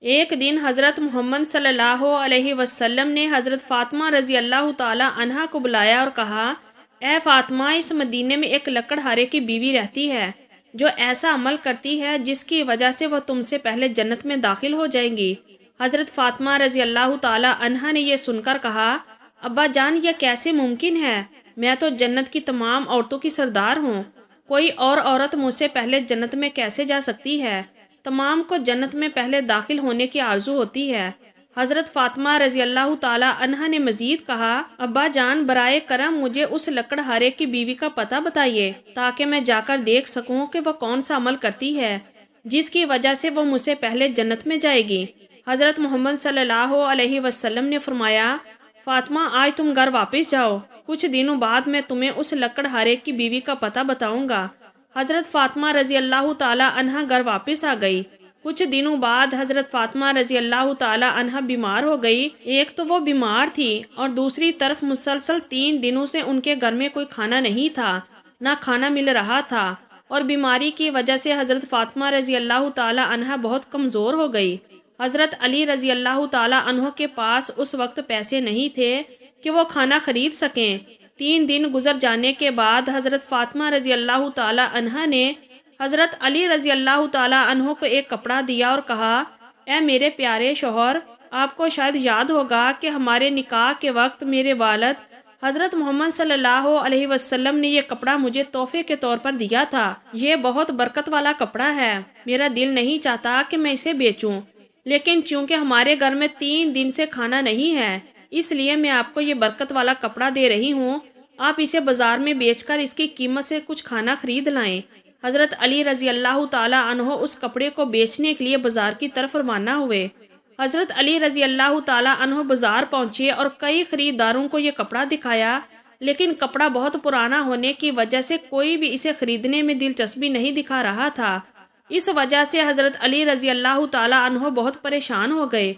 ایک دن حضرت محمد صلی اللہ علیہ وسلم نے حضرت فاطمہ رضی اللہ تعالی عنہا کو بلایا اور کہا، اے فاطمہ، اس مدینے میں ایک لکڑہارے کی بیوی رہتی ہے جو ایسا عمل کرتی ہے جس کی وجہ سے وہ تم سے پہلے جنت میں داخل ہو جائیں گی۔ حضرت فاطمہ رضی اللہ تعالی عنہا نے یہ سن کر کہا، ابا جان، یہ کیسے ممکن ہے؟ میں تو جنت کی تمام عورتوں کی سردار ہوں، کوئی اور عورت مجھ سے پہلے جنت میں کیسے جا سکتی ہے؟ تمام کو جنت میں پہلے داخل ہونے کی آرزو ہوتی ہے۔ حضرت فاطمہ رضی اللہ تعالی عنہا نے مزید کہا، ابا جان، برائے کرم مجھے اس لکڑہارے کی بیوی کا پتہ بتائیے تاکہ میں جا کر دیکھ سکوں کہ وہ کون سا عمل کرتی ہے جس کی وجہ سے وہ مجھ سے پہلے جنت میں جائے گی۔ حضرت محمد صلی اللہ علیہ وسلم نے فرمایا، فاطمہ، آج تم گھر واپس جاؤ، کچھ دنوں بعد میں تمہیں اس لکڑہارے کی بیوی کا پتہ بتاؤں گا۔ حضرت فاطمہ رضی اللہ تعالی عنہا گھر واپس آ گئی۔ کچھ دنوں بعد حضرت فاطمہ رضی اللہ تعالی عنہا بیمار ہو گئی۔ ایک تو وہ بیمار تھی اور دوسری طرف مسلسل 3 دنوں سے ان کے گھر میں کوئی کھانا نہیں تھا، نہ کھانا مل رہا تھا، اور بیماری کی وجہ سے حضرت فاطمہ رضی اللہ تعالی عنہا بہت کمزور ہو گئی۔ حضرت علی رضی اللہ تعالی عنہ کے پاس اس وقت پیسے نہیں تھے کہ وہ کھانا خرید سکیں۔ 3 دن گزر جانے کے بعد حضرت فاطمہ رضی اللہ تعالی عنہا نے حضرت علی رضی اللہ تعالی عنہ کو ایک کپڑا دیا اور کہا، اے میرے پیارے شوہر، آپ کو شاید یاد ہوگا کہ ہمارے نکاح کے وقت میرے والد حضرت محمد صلی اللہ علیہ وسلم نے یہ کپڑا مجھے تحفے کے طور پر دیا تھا۔ یہ بہت برکت والا کپڑا ہے، میرا دل نہیں چاہتا کہ میں اسے بیچوں، لیکن چونکہ ہمارے گھر میں 3 دن سے کھانا نہیں ہے، اس لیے میں آپ کو یہ برکت والا کپڑا دے رہی ہوں، آپ اسے بازار میں بیچ کر اس کی قیمت سے کچھ کھانا خرید لائیں۔ حضرت علی رضی اللہ تعالی عنہ اس کپڑے کو بیچنے کے لیے بازار کی طرف روانہ ہوئے۔ حضرت علی رضی اللہ تعالی عنہ بازار پہنچے اور کئی خریداروں کو یہ کپڑا دکھایا، لیکن کپڑا بہت پرانا ہونے کی وجہ سے کوئی بھی اسے خریدنے میں دلچسپی نہیں دکھا رہا تھا۔ اس وجہ سے حضرت علی رضی اللہ تعالی عنہ بہت پریشان ہو گئے۔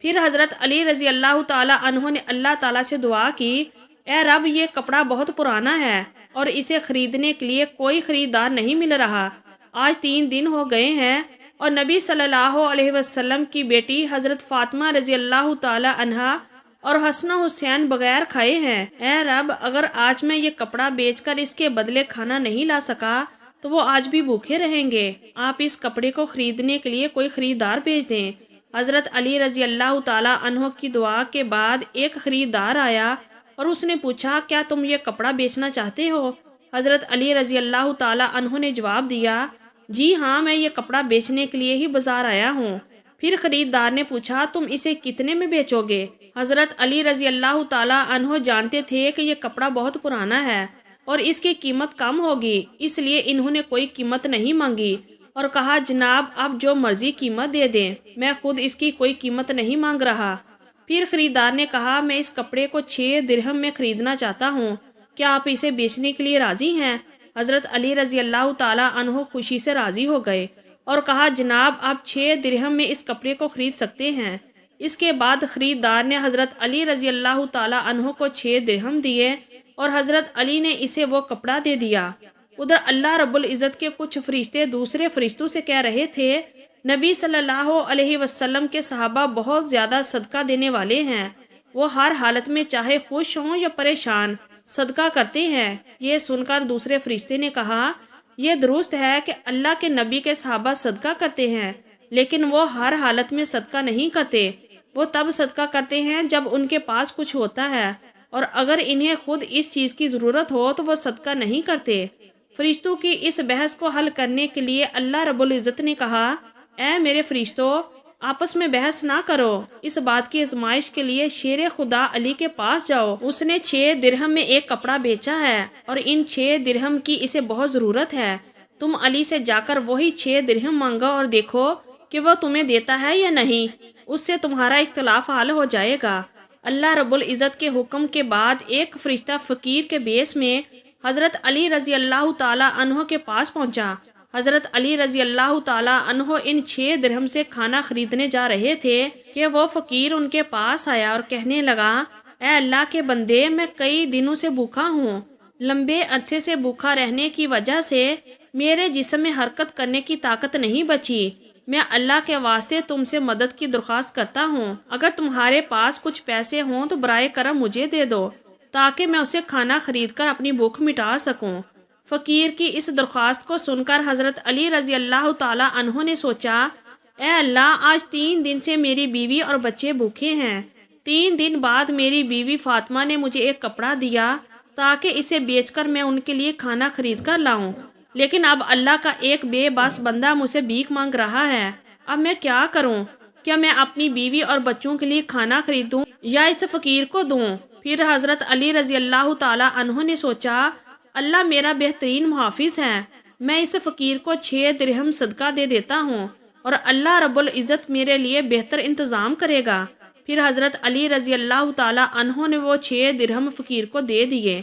پھر حضرت علی رضی اللہ تعالی عنہ نے اللہ تعالیٰ سے دعا کی، اے رب، یہ کپڑا بہت پرانا ہے اور اسے خریدنے کے لیے کوئی خریدار نہیں مل رہا۔ آج 3 دن ہو گئے ہیں اور نبی صلی اللہ علیہ وسلم کی بیٹی حضرت فاطمہ رضی اللہ تعالی عنہا اور حسن و حسین بغیر کھائے ہیں۔ اے رب، اگر آج میں یہ کپڑا بیچ کر اس کے بدلے کھانا نہیں لا سکا تو وہ آج بھی بھوکے رہیں گے۔ آپ اس کپڑے کو خریدنے کے لیے کوئی خریدار بھیج دیں۔ حضرت علی رضی اللہ تعالی عنہ کی دعا کے بعد ایک خریدار آیا اور اس نے پوچھا، کیا تم یہ کپڑا بیچنا چاہتے ہو؟ حضرت علی رضی اللہ تعالی عنہ نے جواب دیا، جی ہاں، میں یہ کپڑا بیچنے کے لیے ہی بازار آیا ہوں۔ پھر خریدار نے پوچھا، تم اسے کتنے میں بیچو گے؟ حضرت علی رضی اللہ تعالی عنہ جانتے تھے کہ یہ کپڑا بہت پرانا ہے اور اس کی قیمت کم ہوگی، اس لیے انہوں نے کوئی قیمت نہیں مانگی اور کہا، جناب آپ جو مرضی قیمت دے دیں، میں خود اس کی کوئی قیمت نہیں مانگ رہا۔ پھر خریدار نے کہا، میں اس کپڑے کو 6 درہم میں خریدنا چاہتا ہوں، کیا آپ اسے بیچنے کے لیے راضی ہیں؟ حضرت علی رضی اللہ تعالی عنہ خوشی سے راضی ہو گئے اور کہا، جناب آپ 6 درہم میں اس کپڑے کو خرید سکتے ہیں۔ اس کے بعد خریدار نے حضرت علی رضی اللہ تعالی عنہ کو 6 درہم دیے اور حضرت علی نے اسے وہ کپڑا دے دیا۔ ادھر اللہ رب العزت کے کچھ فرشتے دوسرے فرشتوں سے کہہ رہے تھے، نبی صلی اللہ علیہ وسلم کے صحابہ بہت زیادہ صدقہ دینے والے ہیں، وہ ہر حالت میں چاہے خوش ہوں یا پریشان صدقہ کرتے ہیں۔ یہ سن کر دوسرے فرشتے نے کہا، یہ درست ہے کہ اللہ کے نبی کے صحابہ صدقہ کرتے ہیں، لیکن وہ ہر حالت میں صدقہ نہیں کرتے، وہ تب صدقہ کرتے ہیں جب ان کے پاس کچھ ہوتا ہے، اور اگر انہیں خود اس چیز کی ضرورت ہو تو وہ صدقہ نہیں کرتے۔ فرشتوں کی اس بحث کو حل کرنے کے لیے اللہ رب العزت نے کہا، اے میرے فرشتوں، آپس میں بحث نہ کرو، اس بات کی آزمائش کے لیے شیر خدا علی کے پاس جاؤ، اس نے 6 درہم میں ایک کپڑا بیچا ہے اور ان 6 درہم کی اسے بہت ضرورت ہے۔ تم علی سے جا کر وہی 6 درہم مانگو اور دیکھو کہ وہ تمہیں دیتا ہے یا نہیں، اس سے تمہارا اختلاف حل ہو جائے گا۔ اللہ رب العزت کے حکم کے بعد ایک فرشتہ فقیر کے بیس میں حضرت علی رضی اللہ تعالی عنہ کے پاس پہنچا۔ حضرت علی رضی اللہ تعالی عنہ ان 6 درہم سے کھانا خریدنے جا رہے تھے کہ وہ فقیر ان کے پاس آیا اور کہنے لگا، اے اللہ کے بندے، میں کئی دنوں سے بھوکا ہوں، لمبے عرصے سے بھوکا رہنے کی وجہ سے میرے جسم میں حرکت کرنے کی طاقت نہیں بچی، میں اللہ کے واسطے تم سے مدد کی درخواست کرتا ہوں، اگر تمہارے پاس کچھ پیسے ہوں تو برائے کرم مجھے دے دو تاکہ میں اسے کھانا خرید کر اپنی بھوک مٹا سکوں۔ فقیر کی اس درخواست کو سن کر حضرت علی رضی اللہ تعالیٰ عنہ نے سوچا، اے اللہ، آج 3 دن سے میری بیوی اور بچے بھوکے ہیں۔ 3 دن بعد میری بیوی فاطمہ نے مجھے ایک کپڑا دیا تاکہ اسے بیچ کر میں ان کے لیے کھانا خرید کر لاؤں، لیکن اب اللہ کا ایک بے بس بندہ مجھ سے بھیک مانگ رہا ہے۔ اب میں کیا کروں؟ کیا میں اپنی بیوی اور بچوں کے لیے کھانا خریدوں یا اس فقیر کو دوں؟ پھر حضرت علی رضی اللہ تعالیٰ عنہ نے سوچا، اللہ میرا بہترین محافظ ہے، میں اس فقیر کو 6 درہم صدقہ دے دیتا ہوں اور اللہ رب العزت میرے لیے بہتر انتظام کرے گا۔ پھر حضرت علی رضی اللہ تعالیٰ عنہ نے وہ 6 درہم فقیر کو دے دیے۔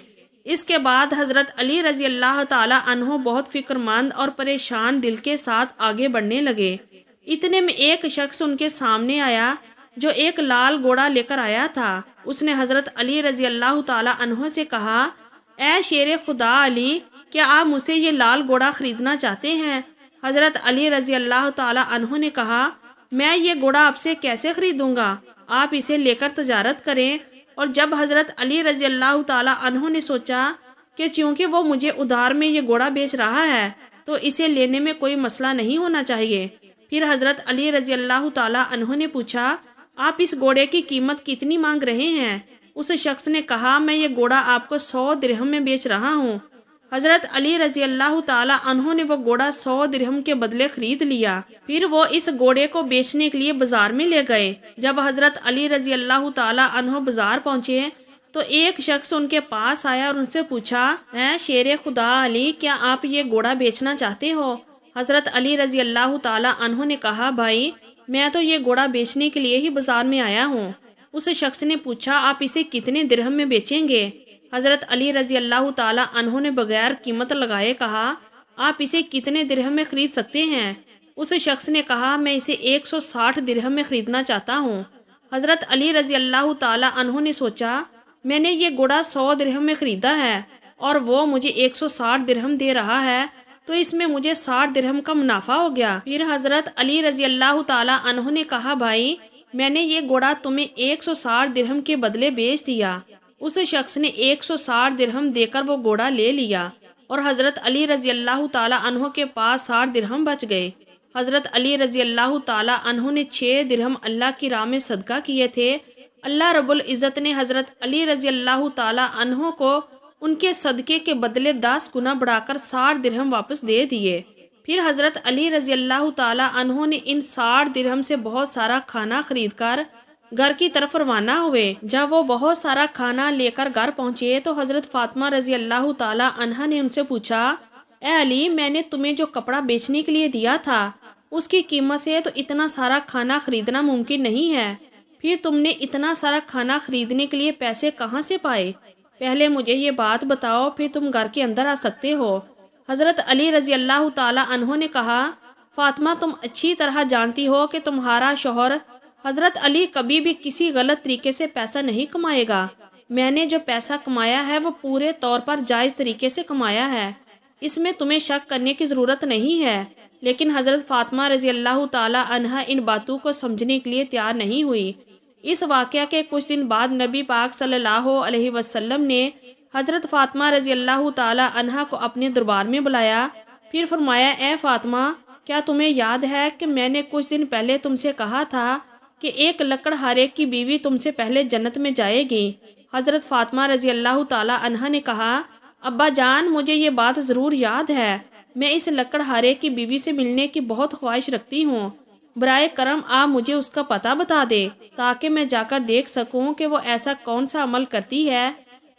اس کے بعد حضرت علی رضی اللہ تعالیٰ عنہ بہت فکر مند اور پریشان دل کے ساتھ آگے بڑھنے لگے۔ اتنے میں ایک شخص ان کے سامنے آیا جو ایک لال گھوڑا لے کر آیا تھا۔ اس نے حضرت علی رضی اللہ تعالیٰ عنہ سے کہا، اے شیر خدا علی، کیا آپ مجھ سے یہ لال گھوڑا خریدنا چاہتے ہیں؟ حضرت علی رضی اللہ تعالیٰ عنہ نے کہا، میں یہ گھوڑا آپ سے کیسے خریدوں گا؟ آپ اسے لے کر تجارت کریں۔ اور جب حضرت علی رضی اللہ تعالیٰ عنہ نے سوچا کہ چونکہ وہ مجھے ادھار میں یہ گھوڑا بیچ رہا ہے تو اسے لینے میں کوئی مسئلہ نہیں ہونا چاہیے، پھر حضرت علی رضی اللہ تعالیٰ عنہ نے پوچھا، آپ اس گھوڑے کی قیمت کتنی مانگ رہے ہیں؟ اس شخص نے کہا، میں یہ گھوڑا آپ کو 100 درہم میں بیچ رہا ہوں۔ حضرت علی رضی اللہ تعالیٰ عنہ نے وہ گھوڑا 100 درہم کے بدلے خرید لیا۔ پھر وہ اس گھوڑے کو بیچنے کے لیے بازار میں لے گئے۔ جب حضرت علی رضی اللہ تعالیٰ عنہ بازار پہنچے تو ایک شخص ان کے پاس آیا اور ان سے پوچھا، اے شیر خدا علی، کیا آپ یہ گھوڑا بیچنا چاہتے ہو؟ حضرت علی رضی اللہ تعالیٰ عنہ نے کہا، بھائی، میں تو یہ گھوڑا بیچنے کے لیے ہی بازار میں آیا ہوں۔ اس شخص نے پوچھا، آپ اسے کتنے درہم میں بیچیں گے؟ حضرت علی رضی اللہ تعالیٰ عنہ نے بغیر قیمت لگائے کہا، آپ اسے کتنے درہم میں خرید سکتے ہیں؟ اس شخص نے کہا، میں اسے 160 درہم میں خریدنا چاہتا ہوں۔ حضرت علی رضی اللہ تعالیٰ عنہ نے سوچا، میں نے یہ گھوڑا 100 درہم میں خریدا ہے اور وہ مجھے 160 درہم دے رہا ہے، تو اس میں مجھے 60 درہم کا منافع ہو گیا۔ پھر حضرت علی رضی اللہ تعالیٰ عنہ نے کہا، بھائی، میں نے یہ گھوڑا تمہیں 160 درہم کے بدلے بیچ دیا۔ اس شخص نے 160 درہم دے کر وہ گھوڑا لے لیا اور حضرت علی رضی اللہ تعالیٰ عنہ کے پاس 60 درہم بچ گئے۔ حضرت علی رضی اللہ تعالیٰ عنہ نے 6 درہم اللہ کی راہ میں صدقہ کیے تھے۔ اللہ رب العزت نے حضرت علی رضی اللہ تعالیٰ عنہ کو ان کے صدقے کے بدلے 10 گنا بڑھا کر 60 درہم واپس دے دیے۔ پھر حضرت علی رضی اللہ تعالیٰ عنہ نے ان 60 درہم سے بہت سارا کھانا خرید کر گھر کی طرف روانہ ہوئے۔ جب وہ بہت سارا کھانا لے کر گھر پہنچے تو حضرت فاطمہ رضی اللہ تعالیٰ عنہا نے ان سے پوچھا، اے علی، میں نے تمہیں جو کپڑا بیچنے کے لیے دیا تھا اس کی قیمت سے تو اتنا سارا کھانا خریدنا ممکن نہیں ہے، پھر تم نے اتنا سارا کھانا خریدنے کے لیے پیسے کہاں سے پائے؟ پہلے مجھے یہ بات بتاؤ، پھر تم گھر کے اندر آ سکتے ہو۔ حضرت علی رضی اللہ تعالیٰ عنہ نے کہا، فاطمہ، تم اچھی طرح جانتی ہو کہ تمہارا شوہر حضرت علی کبھی بھی کسی غلط طریقے سے پیسہ نہیں کمائے گا۔ میں نے جو پیسہ کمایا ہے وہ پورے طور پر جائز طریقے سے کمایا ہے، اس میں تمہیں شک کرنے کی ضرورت نہیں ہے۔ لیکن حضرت فاطمہ رضی اللہ تعالیٰ عنہا ان باتوں کو سمجھنے کے لیے تیار نہیں ہوئی۔ اس واقعہ کے کچھ دن بعد نبی پاک صلی اللہ علیہ وسلم نے حضرت فاطمہ رضی اللہ تعالیٰ عنہا کو اپنے دربار میں بلایا، پھر فرمایا، اے فاطمہ، کیا تمہیں یاد ہے کہ میں نے کچھ دن پہلے تم سے کہا تھا کہ ایک لکڑہارے کی بیوی تم سے پہلے جنت میں جائے گی؟ حضرت فاطمہ رضی اللہ تعالیٰ عنہا نے کہا، ابا جان، مجھے یہ بات ضرور یاد ہے، میں اس لکڑہارے کی بیوی سے ملنے کی بہت خواہش رکھتی ہوں، برائے کرم آپ مجھے اس کا پتہ بتا دے تاکہ میں جا کر دیکھ سکوں کہ وہ ایسا کون سا عمل کرتی ہے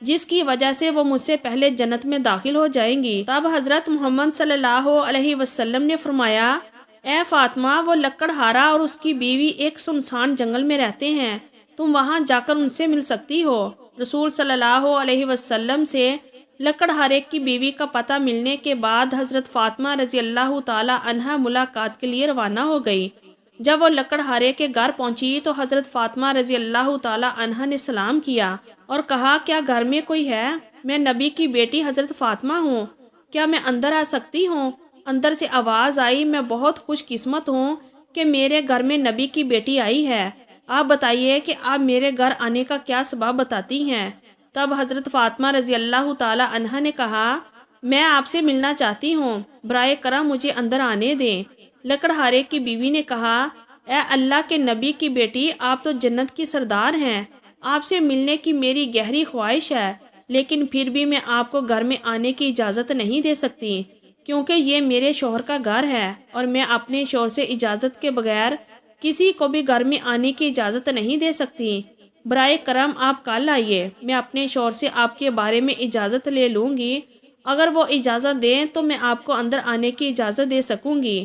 جس کی وجہ سے وہ مجھ سے پہلے جنت میں داخل ہو جائیں گی۔ تب حضرت محمد صلی اللہ علیہ وسلم نے فرمایا، اے فاطمہ، وہ لکڑہارا اور اس کی بیوی ایک سنسان جنگل میں رہتے ہیں، تم وہاں جا کر ان سے مل سکتی ہو۔ رسول صلی اللہ علیہ وسلم سے لکڑہارے کی بیوی کا پتہ ملنے کے بعد حضرت فاطمہ رضی اللہ تعالیٰ عنہا ملاقات کے لیے روانہ ہو گئی۔ جب وہ لکڑہارے کے گھر پہنچی تو حضرت فاطمہ رضی اللہ تعالیٰ عنہا نے سلام کیا اور کہا، کیا گھر میں کوئی ہے؟ میں نبی کی بیٹی حضرت فاطمہ ہوں، کیا میں اندر آ سکتی ہوں؟ اندر سے آواز آئی، میں بہت خوش قسمت ہوں کہ میرے گھر میں نبی کی بیٹی آئی ہے، آپ بتائیے کہ آپ میرے گھر آنے کا کیا سبب بتاتی ہیں؟ تب حضرت فاطمہ رضی اللہ تعالی عنہا نے کہا، میں آپ سے ملنا چاہتی ہوں، برائے کرم مجھے اندر آنے دیں۔ لکڑہارے کی بیوی نے کہا، اے اللہ کے نبی کی بیٹی، آپ تو جنت کی سردار ہیں، آپ سے ملنے کی میری گہری خواہش ہے، لیکن پھر بھی میں آپ کو گھر میں آنے کی اجازت نہیں دے سکتی، کیونکہ یہ میرے شوہر کا گھر ہے اور میں اپنے شوہر سے اجازت کے بغیر کسی کو بھی گھر میں آنے کی اجازت نہیں دے سکتی۔ برائے کرم آپ کل آئیے، میں اپنے شوہر سے آپ کے بارے میں اجازت لے لوں گی، اگر وہ اجازت دیں تو میں آپ کو اندر آنے کی اجازت دے سکوں گی۔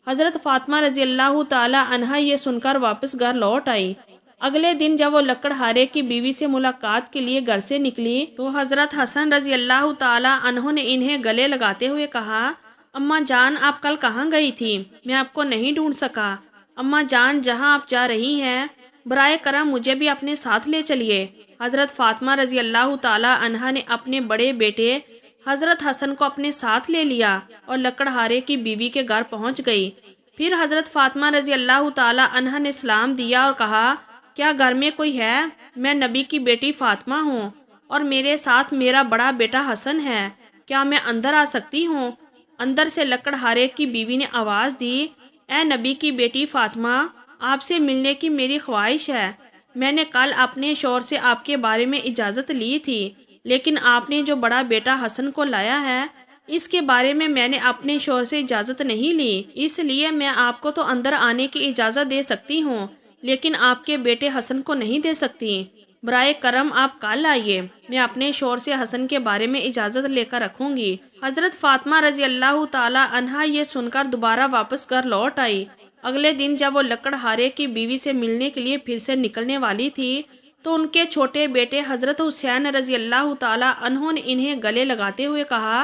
حضرت فاطمہ رضی اللہ تعالی عنہا یہ سن کر واپس گھر لوٹ آئی۔ اگلے دن جب وہ لکڑہارے کی بیوی سے ملاقات کے لیے گھر سے نکلی تو حضرت حسن رضی اللہ تعالی عنہ نے انہیں گلے لگاتے ہوئے کہا، اماں جان آپ کل کہاں گئی تھی؟ میں آپ کو نہیں ڈھونڈ سکا۔ اماں جان جہاں آپ جا رہی ہیں برائے کرم مجھے بھی اپنے ساتھ لے چلیے۔ حضرت فاطمہ رضی اللہ تعالی عنہا نے اپنے بڑے بیٹے حضرت حسن کو اپنے ساتھ لے لیا اور لکڑہارے کی بیوی کے گھر پہنچ گئی۔ پھر حضرت فاطمہ رضی اللہ تعالی عنہا نے سلام دیا اور کہا، کیا گھر میں کوئی ہے؟ میں نبی کی بیٹی فاطمہ ہوں اور میرے ساتھ میرا بڑا بیٹا حسن ہے، کیا میں اندر آ سکتی ہوں؟ اندر سے لکڑہارے کی بیوی نے آواز دی، اے نبی کی بیٹی فاطمہ، آپ سے ملنے کی میری خواہش ہے۔ میں نے کل اپنے شوہر سے آپ کے بارے میں اجازت لی تھی، لیکن آپ نے جو بڑا بیٹا حسن کو لایا ہے اس کے بارے میں نے اپنے شوہر سے اجازت نہیں لی، اس لیے میں آپ کو تو اندر آنے کی اجازت دے سکتی ہوں، لیکن آپ کے بیٹے حسن کو نہیں دے سکتی۔ برائے کرم آپ کل آئیے، میں اپنے شوہر سے حسن کے بارے میں اجازت لے کر رکھوں گی۔ حضرت فاطمہ رضی اللہ تعالی عنہا یہ سن کر دوبارہ واپس گھر لوٹ آئی۔ اگلے دن جب وہ لکڑہارے کی بیوی سے ملنے کے لیے پھر سے نکلنے والی تھی تو ان کے چھوٹے بیٹے حضرت حسین رضی اللہ تعالی عنہ نے انہیں گلے لگاتے ہوئے کہا،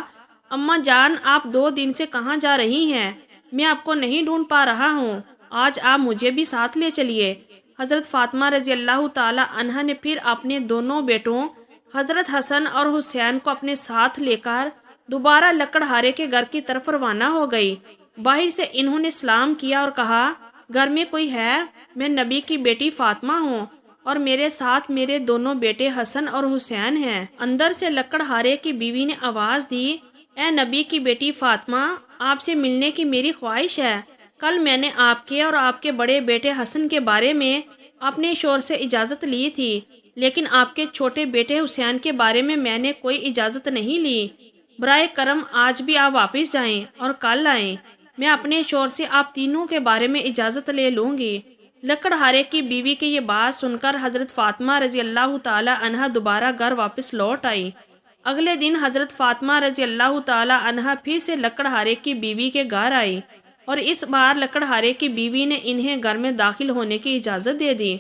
اماں جان آپ 2 دن سے کہاں جا رہی ہیں؟ میں آپ کو نہیں ڈھونڈ پا رہا ہوں، آج آپ مجھے بھی ساتھ لے چلیے۔ حضرت فاطمہ رضی اللہ تعالی عنہا نے پھر اپنے دونوں بیٹوں حضرت حسن اور حسین کو اپنے ساتھ لے کر دوبارہ لکڑہارے کے گھر کی طرف روانہ ہو گئی۔ باہر سے انہوں نے سلام کیا اور کہا، گھر میں کوئی ہے؟ میں نبی کی بیٹی فاطمہ ہوں اور میرے ساتھ میرے دونوں بیٹے حسن اور حسین ہیں۔ اندر سے لکڑہارے کی بیوی نے آواز دی، اے نبی کی بیٹی فاطمہ، آپ سے ملنے کی میری خواہش ہے۔ کل میں نے آپ کے اور آپ کے بڑے بیٹے حسن کے بارے میں اپنے شوہر سے اجازت لی تھی، لیکن آپ کے چھوٹے بیٹے حسین کے بارے میں نے کوئی اجازت نہیں لی۔ برائے کرم آج بھی آپ واپس جائیں اور کل آئیں، میں اپنے شوہر سے آپ تینوں کے بارے میں اجازت لے لوں گی۔ لکڑہارے کی بیوی کی یہ بات سن کر حضرت فاطمہ رضی اللہ تعالی عنہا دوبارہ گھر واپس لوٹ آئی۔ اگلے دن حضرت فاطمہ رضی اللہ تعالی عنہا پھر سے لکڑہارے کی بیوی کے گھر آئی اور اس بار لکڑہارے کی بیوی نے انہیں گھر میں داخل ہونے کی اجازت دے دی۔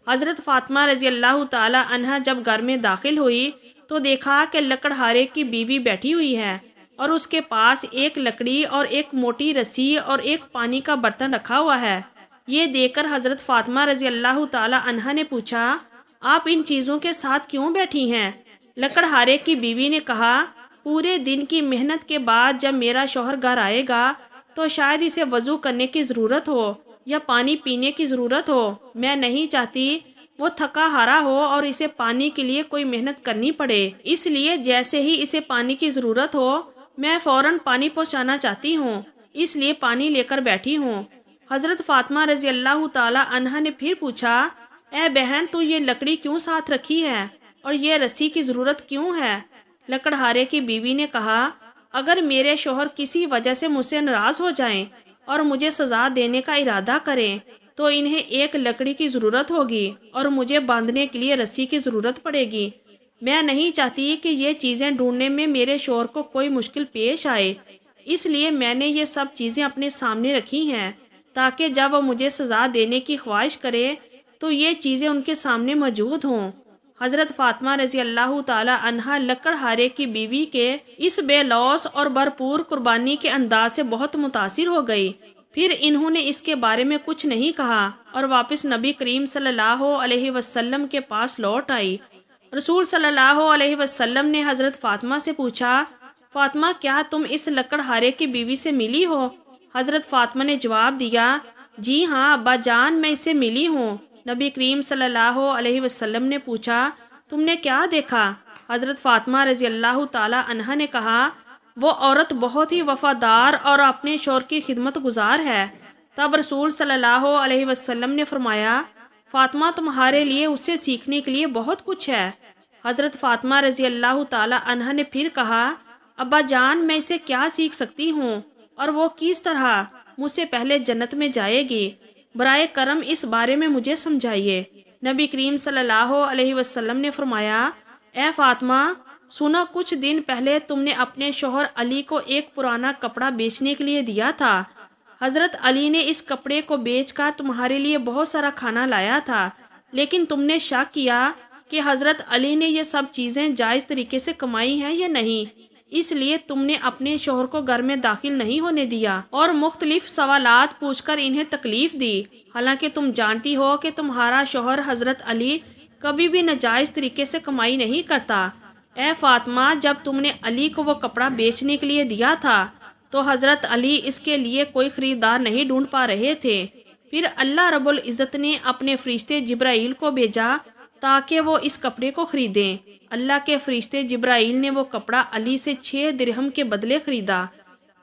حضرت فاطمہ رضی اللہ تعالی عنہا جب گھر میں داخل ہوئی تو دیکھا کہ لکڑہارے کی بیوی بیٹھی ہوئی ہے اور اس کے پاس ایک لکڑی اور ایک موٹی رسی اور ایک پانی کا برتن رکھا ہوا ہے۔ یہ دیکھ کر حضرت فاطمہ رضی اللہ تعالی عنہا نے پوچھا، آپ ان چیزوں کے ساتھ کیوں بیٹھی ہیں؟ لکڑہارے کی بیوی نے کہا، پورے دن کی محنت کے بعد جب میرا شوہر گھر آئے گا تو شاید اسے وضو کرنے کی ضرورت ہو یا پانی پینے کی ضرورت ہو، میں نہیں چاہتی وہ تھکا ہارا ہو اور اسے پانی کے لیے کوئی محنت کرنی پڑے، اس لیے جیسے ہی اسے پانی کی ضرورت ہو میں فوراً پانی پہنچانا چاہتی ہوں، اس لیے پانی لے کر بیٹھی ہوں۔ حضرت فاطمہ رضی اللہ تعالی عنہا نے پھر پوچھا، اے بہن تو یہ لکڑی کیوں ساتھ رکھی ہے اور یہ رسی کی ضرورت کیوں ہے؟ لکڑہارے کی بیوی نے کہا، اگر میرے شوہر کسی وجہ سے مجھ سے ناراض ہو جائیں اور مجھے سزا دینے کا ارادہ کریں تو انہیں ایک لکڑی کی ضرورت ہوگی اور مجھے باندھنے کے لیے رسی کی ضرورت پڑے گی۔ میں نہیں چاہتی کہ یہ چیزیں ڈھونڈنے میں میرے شوہر کو کوئی مشکل پیش آئے، اس لیے میں نے یہ سب چیزیں اپنے سامنے رکھی ہیں تاکہ جب وہ مجھے سزا دینے کی خواہش کرے تو یہ چیزیں ان کے سامنے موجود ہوں۔ حضرت فاطمہ رضی اللہ تعالی عنہا لکڑہارے کی بیوی کے اس بے لوث اور بھرپور قربانی کے انداز سے بہت متاثر ہو گئی۔ پھر انہوں نے اس کے بارے میں کچھ نہیں کہا اور واپس نبی کریم صلی اللہ علیہ وسلم کے پاس لوٹ آئی۔ رسول صلی اللہ علیہ وسلم نے حضرت فاطمہ سے پوچھا، فاطمہ کیا تم اس لکڑہارے کی بیوی سے ملی ہو؟ حضرت فاطمہ نے جواب دیا، جی ہاں ابا جان، میں اسے ملی ہوں۔ نبی کریم صلی اللہ علیہ وسلم نے پوچھا، تم نے کیا دیکھا؟ حضرت فاطمہ رضی اللہ تعالی عنہا نے کہا، وہ عورت بہت ہی وفادار اور اپنے شوہر کی خدمت گزار ہے۔ تب رسول صلی اللہ علیہ وسلم نے فرمایا، فاطمہ تمہارے لیے اس سے سیکھنے کے لیے بہت کچھ ہے۔ حضرت فاطمہ رضی اللہ تعالی عنہا نے پھر کہا، ابا جان میں اسے کیا سیکھ سکتی ہوں اور وہ کس طرح مجھ سے پہلے جنت میں جائے گی؟ برائے کرم اس بارے میں مجھے سمجھائیے۔ نبی کریم صلی اللہ علیہ وسلم نے فرمایا، اے فاطمہ سنا، کچھ دن پہلے تم نے اپنے شوہر علی کو ایک پرانا کپڑا بیچنے کے لیے دیا تھا۔ حضرت علی نے اس کپڑے کو بیچ کر تمہارے لیے بہت سارا کھانا لایا تھا، لیکن تم نے شک کیا کہ حضرت علی نے یہ سب چیزیں جائز طریقے سے کمائی ہیں یا نہیں، اس لیے تم نے اپنے شوہر کو گھر میں داخل نہیں ہونے دیا اور مختلف سوالات پوچھ کر انہیں تکلیف دی، حالانکہ تم جانتی ہو کہ تمہارا شوہر حضرت علی کبھی بھی ناجائز طریقے سے کمائی نہیں کرتا۔ اے فاطمہ، جب تم نے علی کو وہ کپڑا بیچنے کے لیے دیا تھا تو حضرت علی اس کے لیے کوئی خریدار نہیں ڈھونڈ پا رہے تھے۔ پھر اللہ رب العزت نے اپنے فرشتے جبرائیل کو بھیجا تاکہ وہ اس کپڑے کو خریدیں۔ اللہ کے فرشتے جبرائیل نے وہ کپڑا علی سے 6 درہم کے بدلے خریدا۔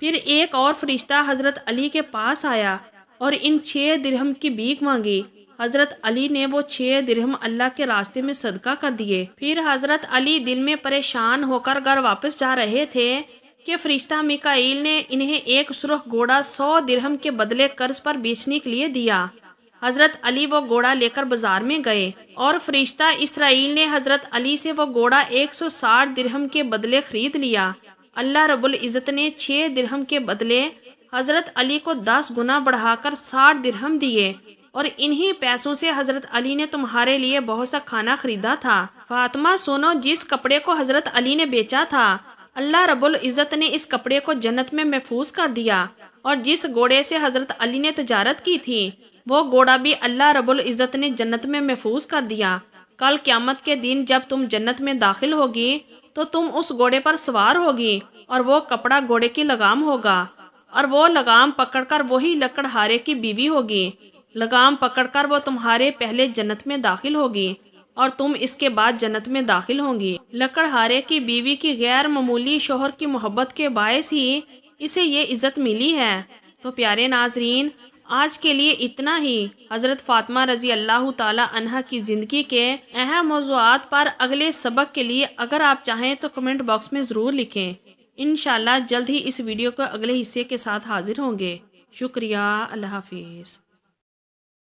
پھر ایک اور فرشتہ حضرت علی کے پاس آیا اور ان 6 درہم کی بھیک مانگی۔ حضرت علی نے وہ 6 درہم اللہ کے راستے میں صدقہ کر دیے۔ پھر حضرت علی دل میں پریشان ہو کر گھر واپس جا رہے تھے کہ فرشتہ میکائیل نے انہیں ایک سرخ گھوڑا 100 درہم کے بدلے قرض پر بیچنے کے لیے دیا۔ حضرت علی وہ گھوڑا لے کر بازار میں گئے اور فرشتہ اسرائیل نے حضرت علی سے وہ گھوڑا 160 درہم کے بدلے خرید لیا۔ اللہ رب العزت نے 6 درہم کے بدلے حضرت علی کو 10 گنا بڑھا کر 60 درہم دیے، اور انہی پیسوں سے حضرت علی نے تمہارے لیے بہت سا کھانا خریدا تھا۔ فاطمہ سنو، جس کپڑے کو حضرت علی نے بیچا تھا، اللہ رب العزت نے اس کپڑے کو جنت میں محفوظ کر دیا، اور جس گھوڑے سے حضرت علی نے تجارت کی تھی وہ گھوڑا بھی اللہ رب العزت نے جنت میں محفوظ کر دیا۔ کل قیامت کے دن جب تم جنت میں داخل ہوگی تو تم اس گھوڑے پر سوار ہوگی، اور وہ کپڑا گھوڑے کی لگام ہوگا، اور وہ لگام پکڑ کر وہی لکڑہارے کی بیوی ہوگی۔ لگام پکڑ کر وہ تمہارے پہلے جنت میں داخل ہوگی اور تم اس کے بعد جنت میں داخل ہوں گی۔ لکڑہارے کی بیوی کی غیر معمولی شوہر کی محبت کے باعث ہی اسے یہ عزت ملی ہے۔ تو پیارے ناظرین، آج کے لیے اتنا ہی۔ حضرت فاطمہ رضی اللہ تعالی عنہا کی زندگی کے اہم موضوعات پر اگلے سبق کے لیے اگر آپ چاہیں تو کمنٹ باکس میں ضرور لکھیں۔ انشاءاللہ جلد ہی اس ویڈیو کو اگلے حصے کے ساتھ حاضر ہوں گے۔ شکریہ، اللہ حافظ۔